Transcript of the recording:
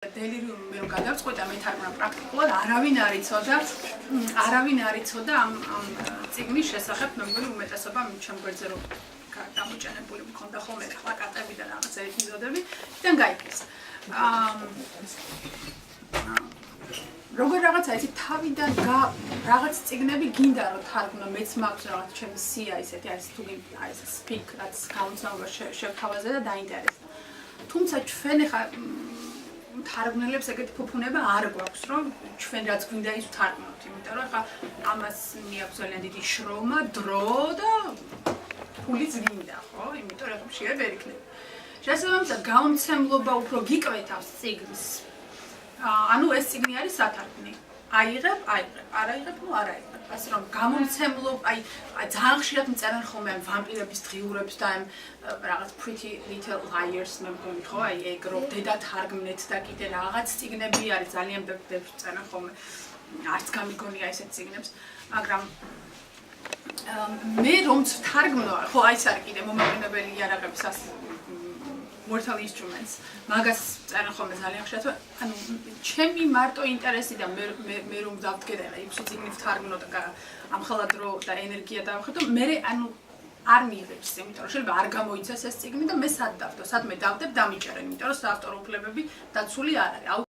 Delirium მე რომ გადავწყვეტა მე თარგმნა პრაქტიკულად არავინ არ იცოდა ამ წიგნის შესახებ მეგონი უმეტესობა ჩემ გვერდზე რომ გამოჩენებული მქონდა ხოლმე პლაკატები და რაღაც ეპიზოდები თან გაიგეს როგორ რაღაცა იცი თავიდან რაღაც წიგნები გინდა რომ თარგმნო მეც მაქვს რაღაც ჩემი სია ისეთი არის თუ აი ეს speak რაც გამოცნობაში შევთავაზე და დაინტერესდა თუმცა ჩვენ ხა თარგმნელებს ეგეთი ფუფუნება არ გვაქვს რომ ჩვენ რაც გვინდა ის ვთარგმნოთ იმიტომ რომ ხა ამას მიაქვს ძალიან დიდი შრომა დრო და ფულიც გინდა ხო იმიტომ რომ შეიძლება ვერ იქნება შესაბამისად გამომცემლობა უფრო გიკვეთავს წიგნს ანუ ეს წიგნი არის სათარგმნი აიღებ არ აიღებ ნუ არ აიღებ ასე რომ გამომცემლობა აი ძალიან ხშირად მწერენ ხოლმე ამ ვამპირების დღიურებს და ამ რაღაც pretty little liars მე მგონი ხო აი ეგ რომ დედა თარგმნეთ და კიდე რაღაც წიგნები არის ძალიან ბევრი წერენ ხოლმე არც გამიგონია ესეთ წიგნებს მაგრამ მე რომ თარგმნო ხო აი ეს არის კიდე მომაყენებელი იარაღების mortal instruments მაგას წერენ ხოლმე ძალიან ხშირად ანუ ჩემი მარტო ინტერესი და მე რომ დავდგე და 6 წიგნი ვთარგმნო და ამხელა დრო და ენერგია დავხედო მე ანუ არ მიიღებს იმიტომ რომ შეიძლება არ გამოიცეს ეს წიგნი და მე სად დავდო სადმე დავდებ დამიჭერენ იმიტომ რომ საავტორო უფლებები დაცული არ არის